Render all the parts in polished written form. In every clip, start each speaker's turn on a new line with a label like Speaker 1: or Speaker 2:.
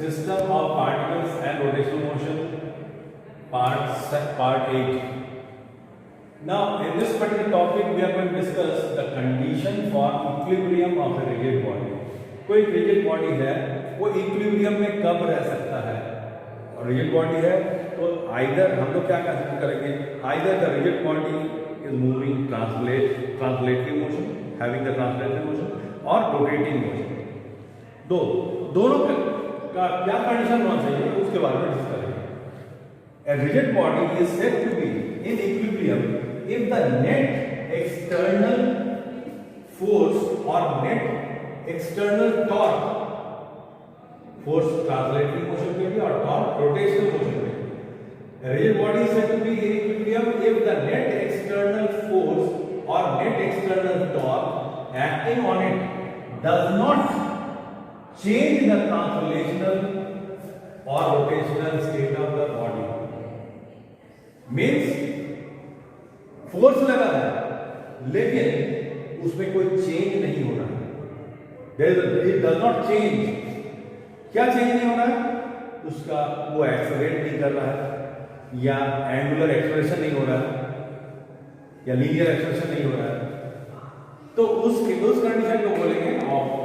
Speaker 1: System of particles and rotational motion, part 8. Now, in this particular topic, we are going to discuss the condition for equilibrium of a rigid body. कोई rigid body है, वो equilibrium में कब रह सकता है? और rigid body है, तो either हम लोग क्या कंसीडर करेंगे? Either the rigid body is moving translatory motion, having the translatory motion, or rotating motion. दोनों का क्या कंडीशन होना चाहिए उसके बारे में डिस्कस करेंगे. A rigid body is said to be in equilibrium if the net external force or net external torque, force translatory motion के लिए और torque rotational motion के लिए. A rigid body is said to be in equilibrium if the net external force or net external torque acting on it does not change the translational or rotational state of the body. Means force लगा है लेकिन उसमें कोई change नहीं हो रहा है. It does not change. क्या चेंज नहीं हो रहा है? उसका वो एक्सेलरेट नहीं कर रहा है, या एंगुलर एक्सेलरेशन नहीं हो रहा है, या लीनियर एक्सेलरेशन नहीं हो रहा है. तो उस कंडीशन को बोलेंगे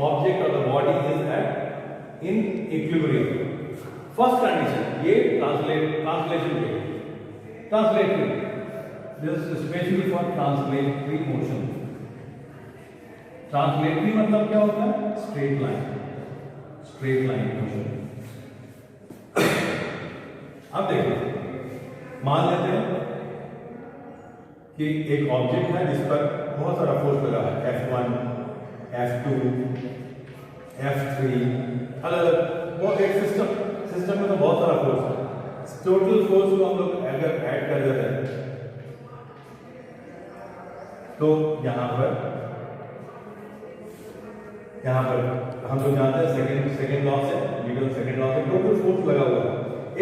Speaker 1: object of the body is at in equilibrium. First condition ये ट्रांसलेशन के translatory. This is especially for translatory motion. Translatory मतलब क्या होता है? Straight line motion. अब देखिए, मान लेते हैं कि एक ऑब्जेक्ट है जिस पर बहुत सारा फोर्स लगा है, F1, F2, F3, अलग बहुत एक सिस्टम में तो बहुत सारा फोर्स है. टोटल फोर्स को हम लोग अगर ऐड कर देते हैं तो यहां पर हम लोग जानते हैं सेकंड लॉ से, न्यूटन सेकंड लॉ से टोटल फोर्स लगा हुआ है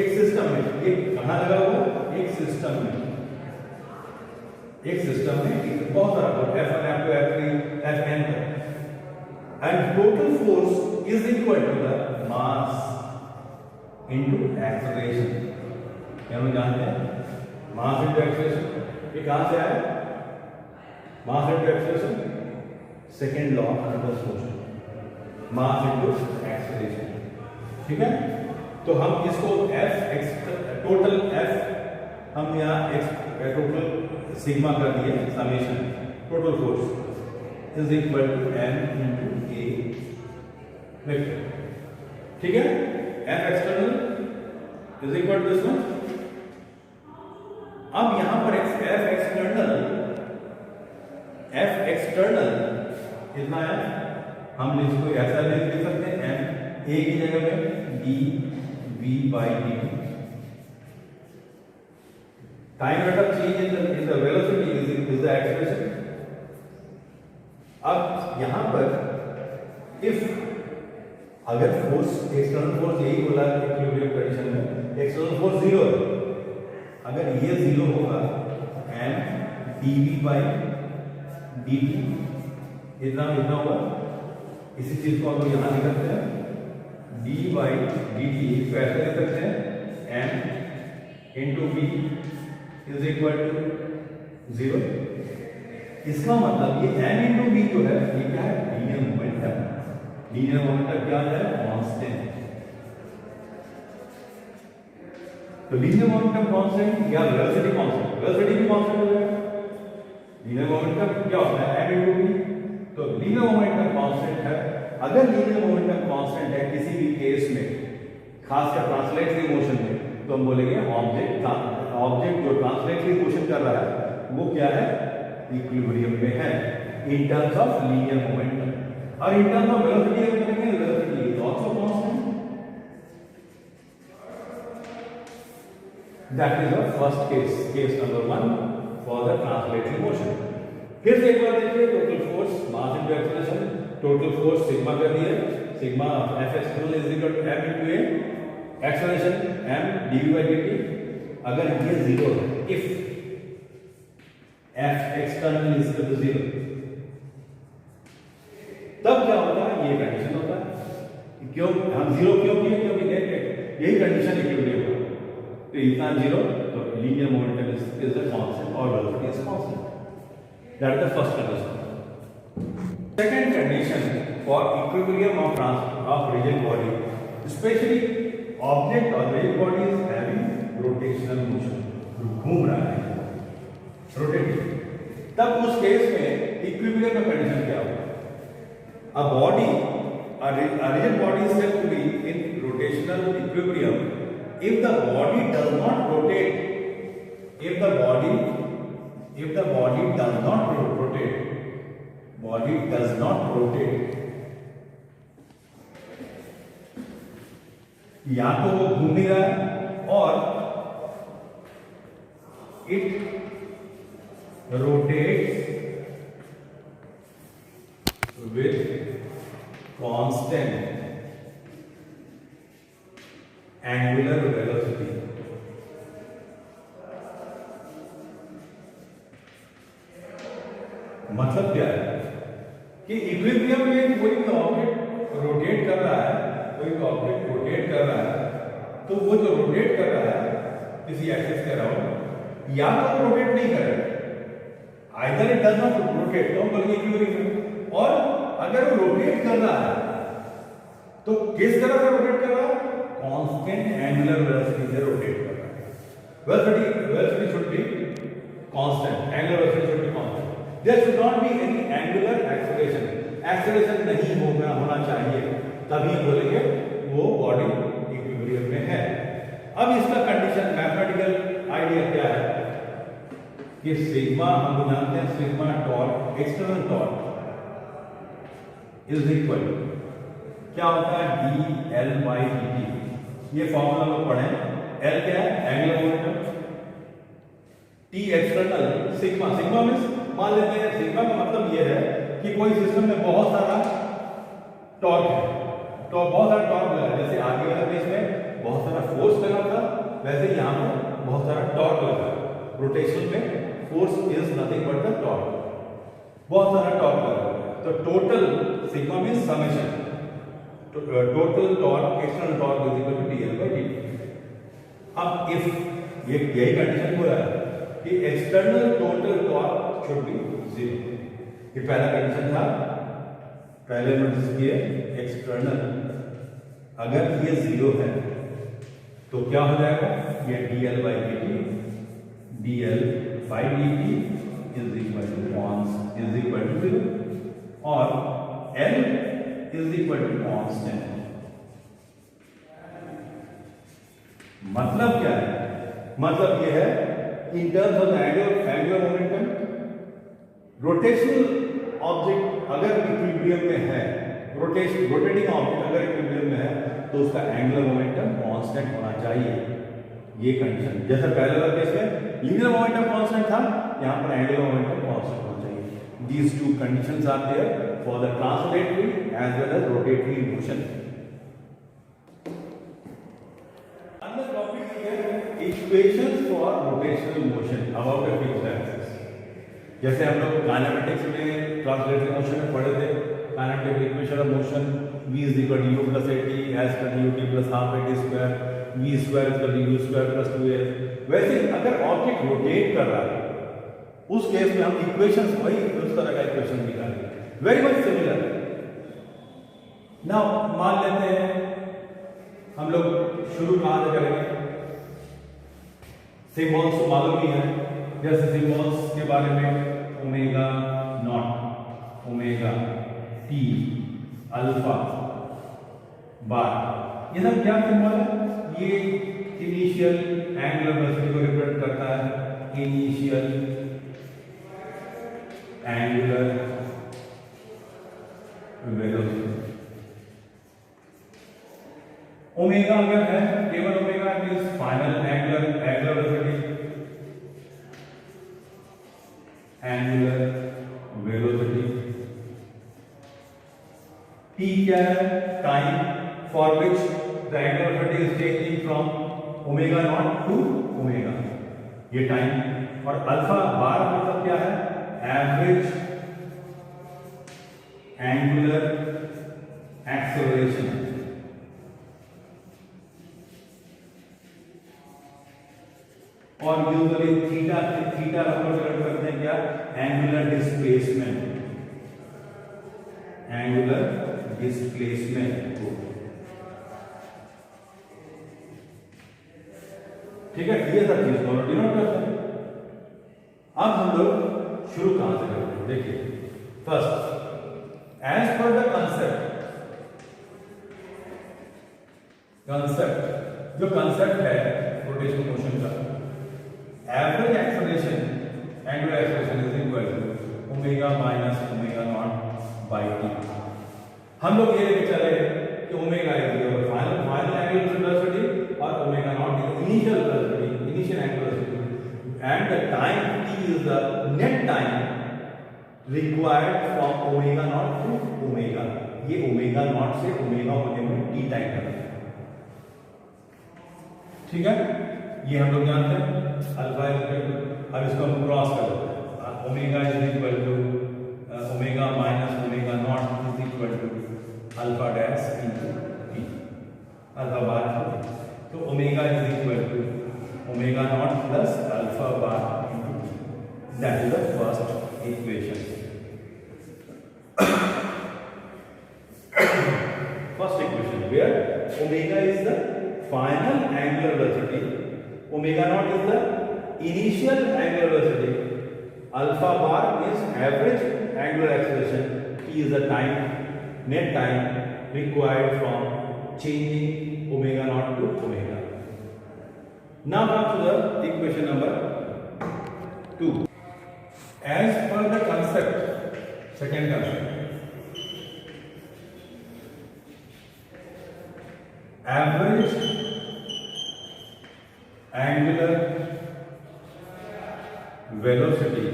Speaker 1: एक सिस्टम में. एक कहां लगा हुआ है? एक सिस्टम में बहुत सारा force, F1, F2, F3, Fn तक. And total force is equal to the mass into acceleration. हम जानते हैं मास इनटू एक्सेलरेशन. ये कहां से आया? मास into acceleration, second law of Newton's motion, mass into acceleration. ठीक है. तो हम इसको टोटल F हम यहाँ टोटल सिग्मा कर दिए, summation total force is equal to m into a vector. ठीक है. F external is equal to this one. अब यहां पर F एक्सटर्नल कितना है? हम इसको ऐसा लिख सकते हैं m a की जगह में dv by dt. Time rate of change in the velocity is the acceleration. अब यहां पर इफ अगर फोर्स एक्सटर्नल फोर्स यही बोला इक्विलिब्रियम कंडीशन में एक्सटर्नल फोर्स 0 है, अगर ये 0 होगा m dv by dt इतना होगा. इसी चीज को हम लोग यहां लिख सकते हैं d by dt को ऐसे लिख सकते हैं m into v is equal to 0. इसका मतलब ये m into v जो है ये क्या है? Linear momentum. लीनियर मोमेंटम क्या है? कांस्टेंट. तो लीनियर मोमेंटम कांस्टेंट या वेलोसिटी कांस्टेंट, वेलोसिटी भी कांस्टेंट हो जाएगा. लीनियर मोमेंटम क्या होता है? m into v. तो लीनियर मोमेंटम कांस्टेंट है. अगर लीनियर मोमेंटम कांस्टेंट है किसी भी केस में, खासकर ट्रांसलेटरी मोशन में, तो हम बोलेंगे ऑब्जेक्ट जो ट्रांसलेटरी मोशन कर रहा है वो क्या है? इक्विलिब्रियम में है in terms of linear momentum. और इन टर्म्स ऑफ वेलोसिटी अगर करेंगे, velocity is also constant. That is the first case number 1 for the translatory motion. फिर से एक बार देखिए, total force mass into acceleration, total force sigma कर दिए, sigma F external is equal to m into a, acceleration m dv by dt. अगर ये 0 है, if F external is equal to 0, तब क्या होता है? ये कंडीशन होता है क्यों हम जीरो क्यों किए? क्योंकि यही कंडीशन इक्विलिब्रियम का, तो इतना जीरो, तो linear momentum is the constant और velocity is constant. That is the first condition. Second condition for equilibrium of rigid body, specially object और rigid body is having rotational motion, घूम रहा है, rotating, तब उस केस में equilibrium का condition क्या होगा? A body, a rigid body is said to be in rotational equilibrium if the body does not rotate. If the body does not rotate, या तो वो घूम नहीं रहा है और it rotates with constant angular velocity. मतलब क्या है कि इक्विलिब्रियम में कोई भी ऑब्जेक्ट रोटेट कर रहा है, तो वो जो रोटेट कर रहा है किसी एक्सिस के अराउंड, या तो रोटेट नहीं कर रहा है, either it does not rotate, तो हम बोलेंगे इक्विलिब्रियम, और अगर वो रोटेट कर रहा है तो किस तरह से रोटेट कर रहा है? कांस्टेंट एंगुलर वेलोसिटी से रोटेट कर रहा है। Velocity should be constant, angular velocity should be constant, there should not be any angular acceleration नहीं होना चाहिए, तभी बोलेंगे वो बॉडी इक्विलिब्रियम में है। अब इसका कंडीशन, मैथमेटिकल आइडिया क्या है कि सिग्मा, हम जानते हैं sigma torque, external torque is equal, क्या होता है? dL/dt। ये फॉर्मूला लोग पढ़े, L क्या है? Angular momentum, T external, sigma means, मान लेते हैं सिग्मा का मतलब ये है कि कोई सिस्टम में बहुत सारा टॉर्क है, तो बहुत सारा टॉर्क लगा, जैसे आगे वाला केस में बहुत सारा फोर्स लगा था, वैसे यहाँ पर बहुत सारा टॉर्क लगा। रोटेशन में force is nothing but the torque, बहुत सारा टॉर्क लगा, तो total sigma means summation, total torque, external torque is equal to dL/dt। अब इफ यही कंडीशन हो रहा है कि external total torque should be zero, ये पहला कंडीशन था, पहले नोटिस किए, एक्सटर्नल अगर ये जीरो है तो क्या हो जाएगा? ये dL/dt is equal to zero, और L is equal to constant. मतलब क्या है? मतलब ये है in terms of angular momentum, rotational object अगर इक्विलिब्रियम में है, रोटेटिंग ऑब्जेक्ट अगर इक्विलिब्रियम में है, तो उसका एंगुलर मोमेंटम कांस्टेंट होना चाहिए। ये कंडीशन, जैसे पहले वाले केस में लीनियर मोमेंटम कांस्टेंट था, यहां पर एंगुलर मोमेंटम कांस्टेंट होना चाहिए। These two conditions are there for the translatory as well as rotatory motion. Another topic is equations for rotational motion about a fixed axis. जैसे हम लोग kinematics में translatory motion में पढ़े थे, kinematic equation of motion v is equal to u plus at as per ut plus half at square, v square is equal to u square plus 2s। वैसे अगर object rotate कर रहा है उस case में हम इक्वेशंस वही उस तरह का इक्वेशन निकालेंगे, वेरी मच सिमिलर। नाउ मान लेते हैं हम लोग शुरू कहां से करेंगे? सिंबल्स तो मालूम ही है, जैसे सिंबल्स के बारे में omega naught, omega T, alpha, bar, ये सब क्या सिंबल है? ये इनिशियल एंगुलर वेलोसिटी को रिप्रेजेंट करता है, इनिशियल एंगुलर वेलोसिटी। ओमेगा अगर है, केवल omega means final angular velocity, angular velocity. T क्या है? Time for which the angular velocity is changing from omega naught to omega, ये टाइम। और अल्फा बार मतलब क्या है? एवरेज एंगुलर एक्सेलरेशन, और यूजुअली थीटा हम लोग सेलेक्ट करते हैं क्या, एंगुलर डिस्प्लेसमेंट को। ठीक है, ये सब चीज को डिनोट करते हैं। अब हम लोग शुरू कहां से करते हैं, देखिए first as per the concept जो कंसेप्ट है रोटेशनल मोशन का, average acceleration angular acceleration is equal to omega minus omega not by T. हम लोग ये लेके चले कि omega is final angular velocity और omega naught is initial velocity, initial angular velocity, and the time t is the net time required from omega naught to omega। ये omega naught से omega होने में t टाइम लगता है। ठीक है, ये हम लोग जानते हैं अल्फा इज इक्वल टू, अब इसको हम क्रॉस कर लेते हैं, omega is equal to omega minus omega naught is equal to alpha dash into T, alpha bar. तो omega is equal to omega not plus alpha bar into T, that is the first equation. First equation where omega is the final angular velocity, omega naught is the initial angular velocity, alpha bar is average angular acceleration, t is the time, net time required from changing omega naught to omega. Now come to the equation number 2. As per the concept, second concept, average angular velocity,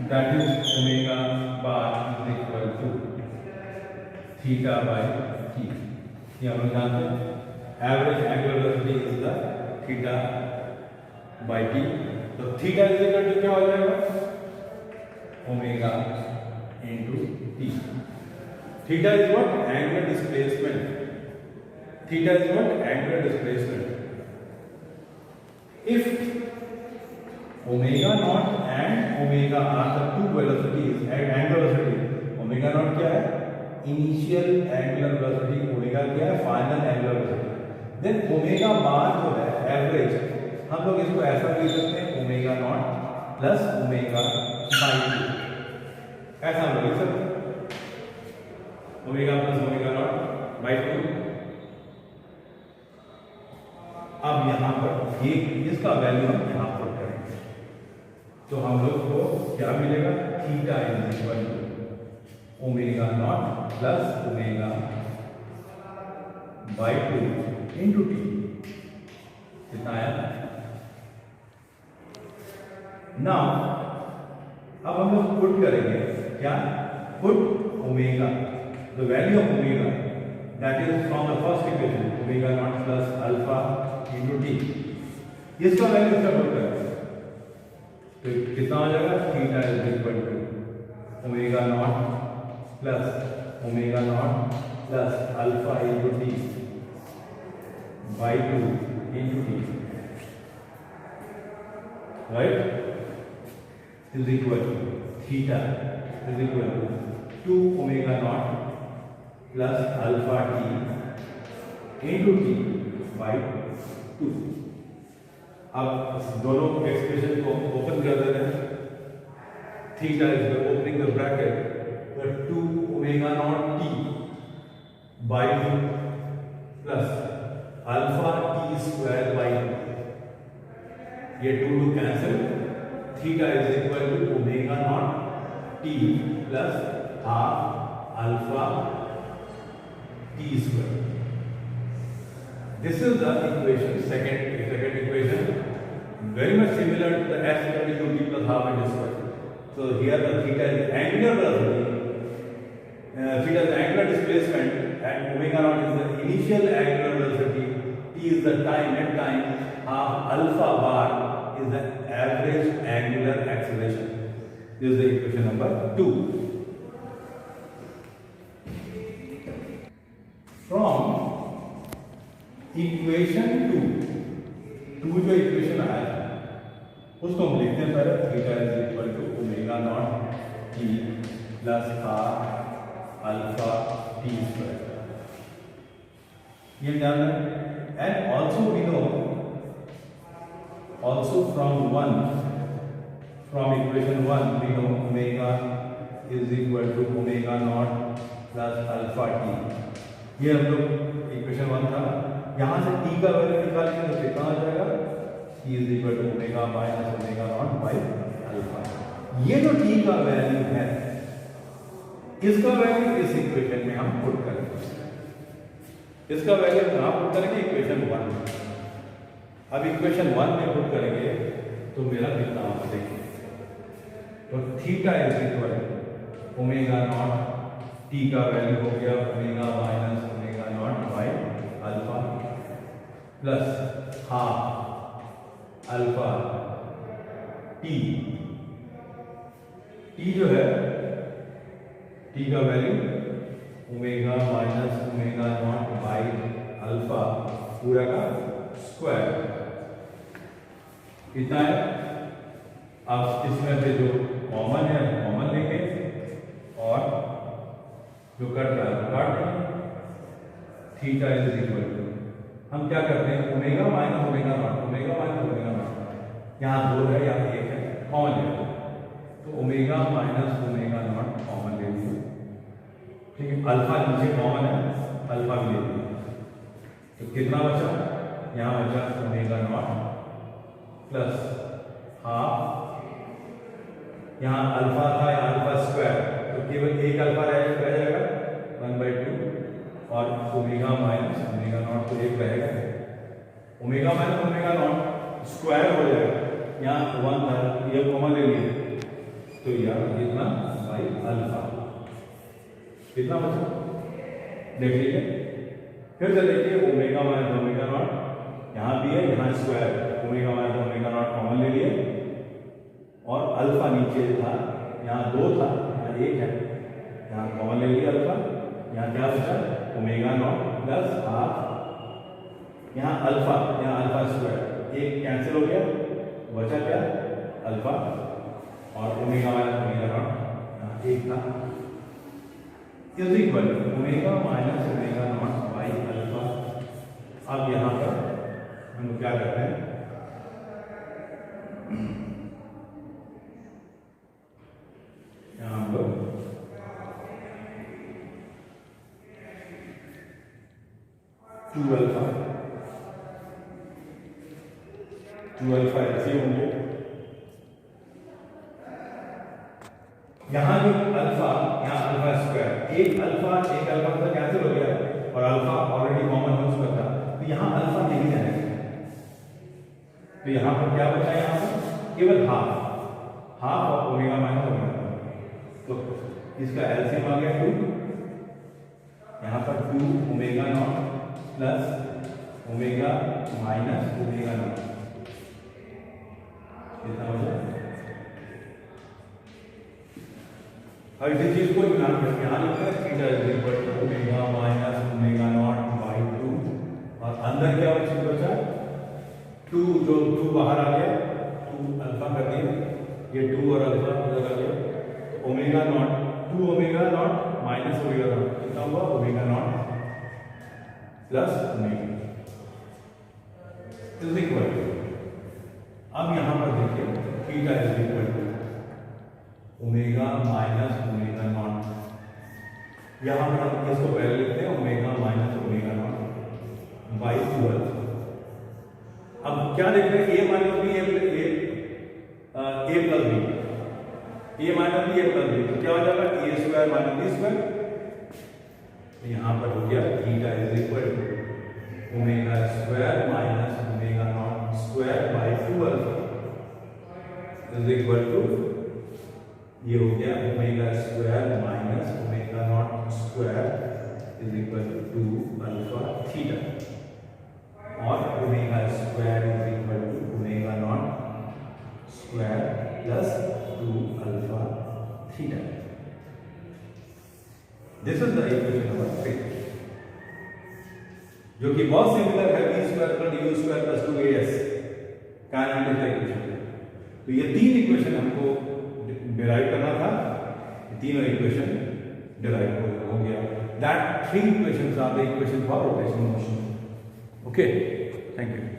Speaker 1: that is omega bar is equal to theta by t। ये हम लोग जानते हैं average angular velocity is the theta by t। तो theta is equal to क्या हो जाएगा, omega into t। Theta is what? Angular displacement। Theta is what? Angular displacement। If omega naught and omega are the two velocities at angular velocity, omega naught क्या है, initial angular velocity, omega क्या है, final angular velocity, then omega bar जो है average, हम लोग इसको ऐसा लिख सकते हैं omega naught plus omega by 2, ऐसा हम लोग लिख सकते हैं omega plus omega naught by 2। अब यहां पर ये इसका वैल्यू हम यहां पर करेंगे तो हम लोग को क्या मिलेगा, theta is equal to omega not plus omega by 2 into t. कितना आया? नाउ अब हम लोग पुट करेंगे क्या, put omega, the value of omega, that is from the first equation, omega naught plus alpha into t, इसका value इसका put करेंगे तो कितना हो जाएगा, theta is equal to omega not plus alpha into t by 2 into t, right, is equal to theta is equal to 2 omega not plus alpha t into t by 2। अब दोनों expression को open कर देते हैं, theta is opening the bracket, 2 omega not t by 2 plus alpha t square by 2, ये 2 cancel, theta is equal to omega not t plus half alpha t square। This is the equation, second equation, very much similar to the s equal to ut plus half and square। So here the theta is angular velocity, theta is angular displacement, and omega naught is the initial angular velocity, t is the time, net time, half alpha bar is the average angular acceleration। This is the equation number 2। From equation two जो equation आया है उसको हम लिखते हैं पहले theta is equal to omega not t plus r alpha t square, ये ध्यान रखें। And also we know also from equation 1 we know omega is equal to omega naught plus alpha t, ये हम लोग इक्वेशन 1 था। यहाँ से t का वैल्यू निकालेंगे तो कितना आ जाएगा, t is equal to omega minus omega naught by alpha। ये जो t का वैल्यू है इसका वैल्यू इस इक्वेशन में हम पुट करेंगे, इसका वैल्यू कहाँ पुट करेंगे, इक्वेशन 1 में। अब इक्वेशन 1 में पुट करेंगे तो मेरा कितना होगा देखिए, तो theta is equal omega not, T का वैल्यू हो गया omega minus omega not by alpha plus half alpha T, T जो है टी का value omega minus omega not by alpha पूरा का स्क्वायर कितना है। अब इसमें से जो कॉमन है कॉमन लेंगे और जो कट रहा है काट देंगे। थीटा इज इक्वल टू, हम क्या करते हैं omega minus omega naught, omega minus omega not, यहाँ 2 है यहाँ 1 है, कॉमन ले लो तो omega minus omega not common ले लीजिए, ठीक है। अल्फा नीचे कॉमन है, अल्फा भी ले लीजिए, तो कितना बचा, यहाँ बचा ओमेगा नॉट प्लस हाफ, यहाँ अल्फा था या अल्फा स्क्वायर तो केवल एक अल्फा रह जाएगा 1/2 और ओमेगा माइनस ओमेगा नॉट तो एक रहेगा, omega minus omega naught square हो जाएगा, यहाँ 1 था ये कॉमन ले लिए तो यार कितना बाई अल्फा, कितना बचा देख लीजिए। फिर से देखिए ओमेगा माइनस ओमेगा नॉट यहाँ भी है, यहाँ square, omega minus omega not common ले लिए और अल्फा नीचे था, यहाँ 2 था यहाँ 1 है, यहाँ कॉमन ले लिया अल्फा, यहाँ क्या बचा ओमेगा नॉट प्लस हाफ, यहाँ अल्फा स्क्वायर, एक कैंसिल हो गया, बचा क्या अल्फा और ओमेगा माइनस ओमेगा नॉट यहाँ 1 था, is equal omega minus omega not by alpha. अब यहाँ पर हम क्या करते हैं, यहाँ हम लोग 2 अल्फा ऐसे होंगे, यहाँ जो अल्फा यहाँ अल्फा स्क्वायर, एक अल्फा से कैंसिल हो गया और अल्फा ऑलरेडी कॉमन हो चुका था तो यहाँ अल्फा नहीं रहेगा, तो यहाँ पर क्या बचा, यहाँ पर केवल हाफ और ओमेगा माइनस ओमेगा, तो इसका एलसीएम आ गया 2, यहाँ पर 2 omega not plus omega minus omega not, कितना हो जाए। अब इसी चीज को ध्यान रखें, यहाँ लिखते हैं theta is equal to omega minus omega not by 2 और अंदर क्या बचा 2, जो 2 बाहर आ गया 2 अल्फा कर दिया, ये 2 और अल्फा उधर कर दिया तो omega not 2 omega not minus omega not कितना हुआ omega not plus omega is equal to, अब यहाँ पर देखिए theta is equal to omega minus omega not, यहाँ पर हम इसको पहले लिखते हैं omega minus omega not by 2 alpha. अब क्या देख रहे हैं a minus b a plus b, a minus b a plus b, तो क्या हो जाएगा a square minus B square, तो यहाँ पर हो गया theta is equal to omega square minus omega naught square by 2 alpha is equal to, ये हो गया omega square minus omega naught square is equal to 2 alpha theta और omega square is equal to omega naught square plus 2 alpha theta. This is the equation number 3। जो कि बहुत similar है v square plus u square plus 2as kinetic equation. तो ये तीन equation हमको derive करना था, तीनों इक्वेशन डिराइव हो गया। That 3 equations are the equation for rotational motion. Okay, thank you.